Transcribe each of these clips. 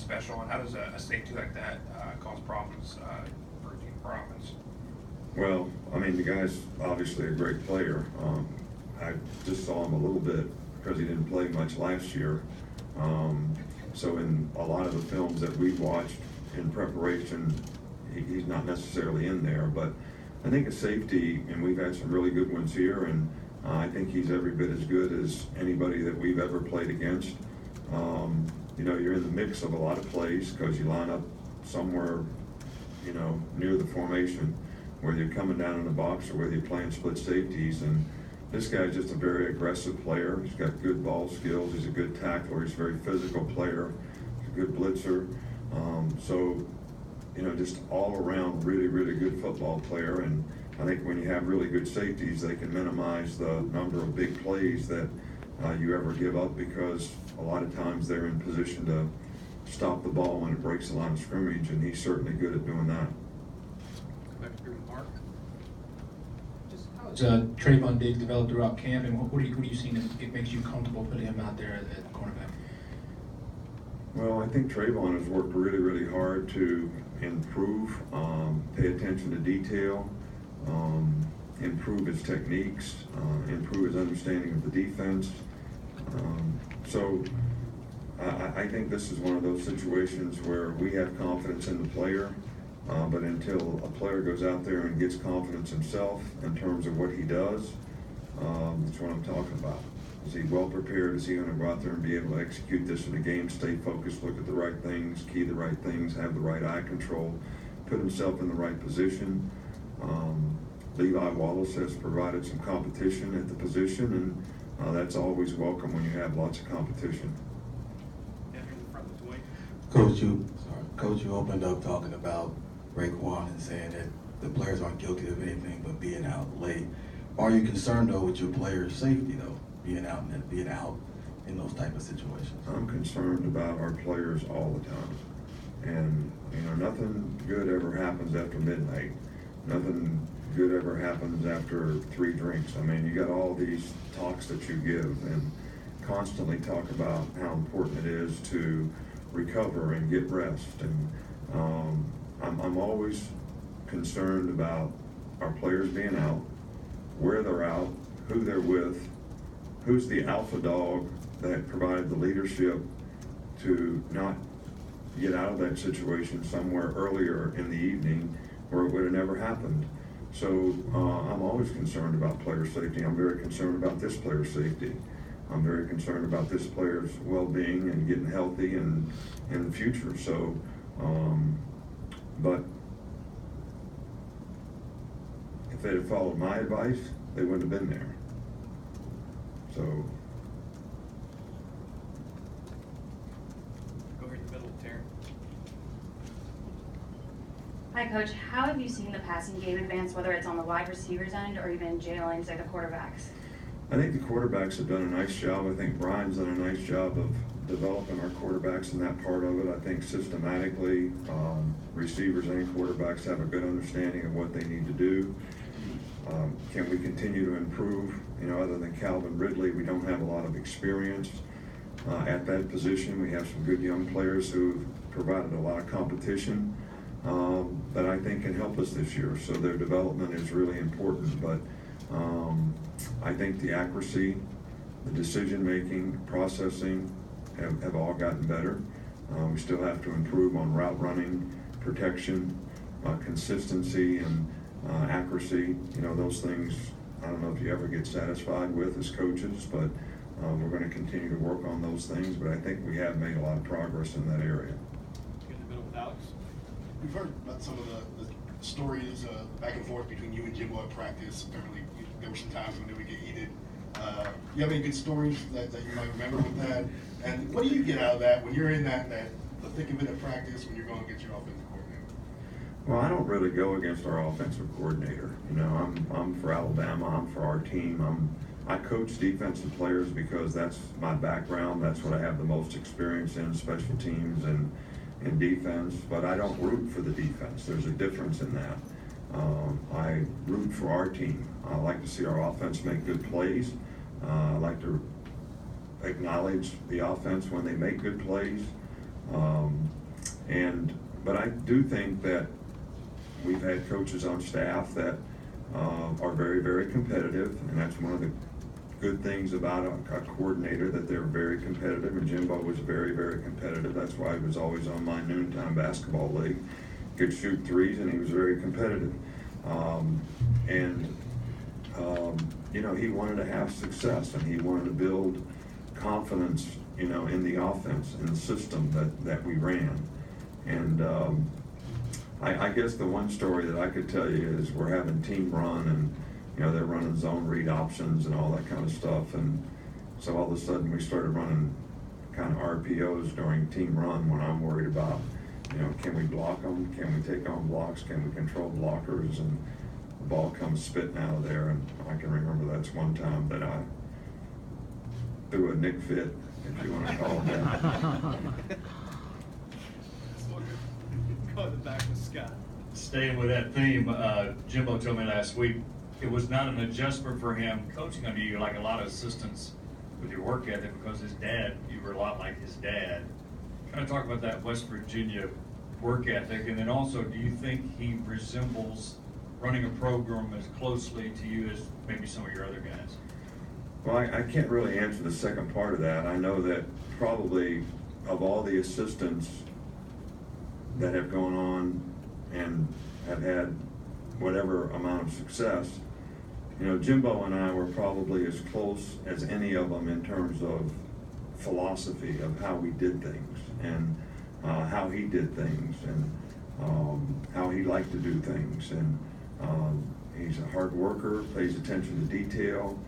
special, and how does a safety like that cause problems for a team for offense? Well, I mean, the guy's obviously a great player. I just saw him a little bit because he didn't play much last year. So in a lot of the films that we've watched in preparation, he's not necessarily in there. But I think a safety, and we've had some really good ones here, and I think he's every bit as good as anybody that we've ever played against. You know, you're in the mix of a lot of plays because you line up somewhere, you know, near the formation, whether you're coming down in the box or whether you're playing split safeties. And this guy's just a very aggressive player. He's got good ball skills. He's a good tackler. He's a very physical player. He's a good blitzer. So, you know, just all around really, really good football player. And I think when you have really good safeties, they can minimize the number of big plays that you ever give up, because a lot of times they're in position to stop the ball when it breaks the line of scrimmage, and he's certainly good at doing that. Back here with Mark. Trayvon Diggs developed throughout camp, and what are you seeing that makes you comfortable putting him out there at cornerback? Well, I think Trayvon has worked really, really hard to improve, pay attention to detail, improve his techniques, improve his understanding of the defense. So I think this is one of those situations where we have confidence in the player, but until a player goes out there and gets confidence himself in terms of what he does, that's what I'm talking about. Is he well prepared? Is he going to go out there and be able to execute this in a game, stay focused, look at the right things, key the right things, have the right eye control, put himself in the right position? Levi Wallace has provided some competition at the position, and that's always welcome when you have lots of competition. Coach, you opened up talking about Raekwon and saying that the players aren't guilty of anything but being out late. Are you concerned though with your players' safety though, being out in those type of situations? I'm concerned about our players all the time, and you know, nothing good ever happens after midnight. Nothing good ever happens after 3 drinks. I mean, you got all these talks that you give and constantly talk about how important it is to recover and get rest. And I'm always concerned about our players being out, where they're out, who they're with, who's the alpha dog that provided the leadership to not get out of that situation somewhere earlier in the evening where it would have never happened. So I'm always concerned about player safety. I'm very concerned about this player's safety. I'm very concerned about this player's well-being and getting healthy and in the future. So, but if they had followed my advice, they wouldn't have been there. So. Go here in the middle, Taryn. Hi, Coach. How have you seen the passing game advance, whether it's on the wide receivers end or even Jay Lanes or the quarterbacks? I think the quarterbacks have done a nice job. I think Brian's done a nice job of developing our quarterbacks in that part of it. I think systematically, receivers and quarterbacks have a good understanding of what they need to do. Can we continue to improve? You know, other than Calvin Ridley, we don't have a lot of experience at that position. We have some good young players who've provided a lot of competition that I think can help us this year. So their development is really important. But I think the accuracy, the decision-making, processing have all gotten better. We still have to improve on route running, protection, consistency, and accuracy. You know, those things, I don't know if you ever get satisfied with as coaches, but we're going to continue to work on those things. But I think we have made a lot of progress in that area. In the middle with Alex. We've heard about some of the stories back and forth between you and Jimbo at practice. Apparently, there were some times when they would get heated. You have any good stories that you might remember with that? And what do you get out of that when you're in the thick of it at practice, when you're going against your offensive coordinator? Well, I don't really go against our offensive coordinator. You know, I'm for Alabama. I'm for our team. I coach defensive players because that's my background. That's what I have the most experience in, special teams and defense. But I don't root for the defense. There's a difference in that. I root for our team. I like to see our offense make good plays. I like to acknowledge the offense when they make good plays. But I do think that we've had coaches on staff that are very, very competitive, and that's one of the good things about a coordinator, that they're very competitive, and Jimbo was very, very competitive. That's why he was always on my noontime basketball league. Could shoot threes, and he was very competitive. You know, he wanted to have success, and he wanted to build confidence, you know, in the offense, in the system that we ran. And I guess the one story that I could tell you is we're having team run, and you know, they're running zone read options and all that kind of stuff. And so all of a sudden we started running kind of RPOs during team run, when I'm worried about, you know, can we block them? Can we take on blocks? Can we control blockers? And the ball comes spitting out of there. And I can remember that's one time that I threw a Nick fit, if you want to call it that. Go to the back with Scott. Staying with that theme, Jimbo told me last week, it was not an adjustment for him coaching under you like a lot of assistants with your work ethic, because his dad, you were a lot like his dad. Kind of talk about that West Virginia work ethic, and then also, do you think he resembles running a program as closely to you as maybe some of your other guys? Well, I can't really answer the second part of that. I know that probably of all the assistants that have gone on and have had whatever amount of success, you know, Jimbo and I were probably as close as any of them in terms of philosophy of how we did things, and how he did things, and how he liked to do things. And he's a hard worker, pays attention to detail,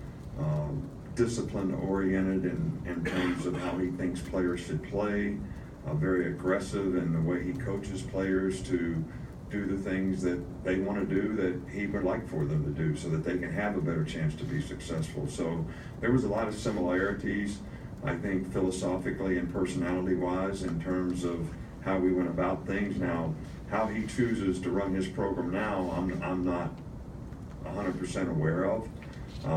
discipline oriented in terms of how he thinks players should play, very aggressive in the way he coaches players to do the things that they want to do, that he would like for them to do, so that they can have a better chance to be successful. So there was a lot of similarities, I think, philosophically and personality wise, in terms of how we went about things. Now, how he chooses to run his program now, I'm not 100% aware of,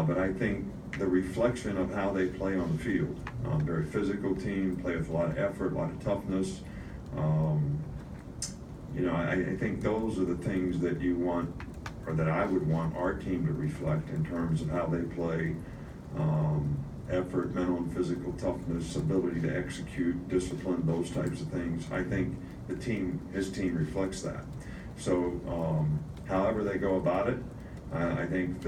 but I think the reflection of how they play on the field, very physical team, play with a lot of effort, a lot of toughness. You know, I think those are the things that you want, or that I would want our team to reflect in terms of how they play. Effort, mental and physical toughness, ability to execute, discipline, those types of things. I think his team reflects that. So however they go about it, I think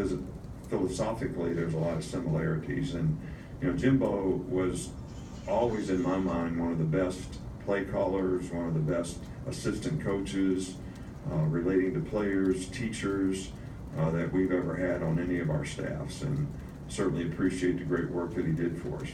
philosophically there's a lot of similarities. And you know, Jimbo was always in my mind one of the best play callers, one of the best assistant coaches, relating to players, teachers, that we've ever had on any of our staffs, and certainly appreciate the great work that he did for us.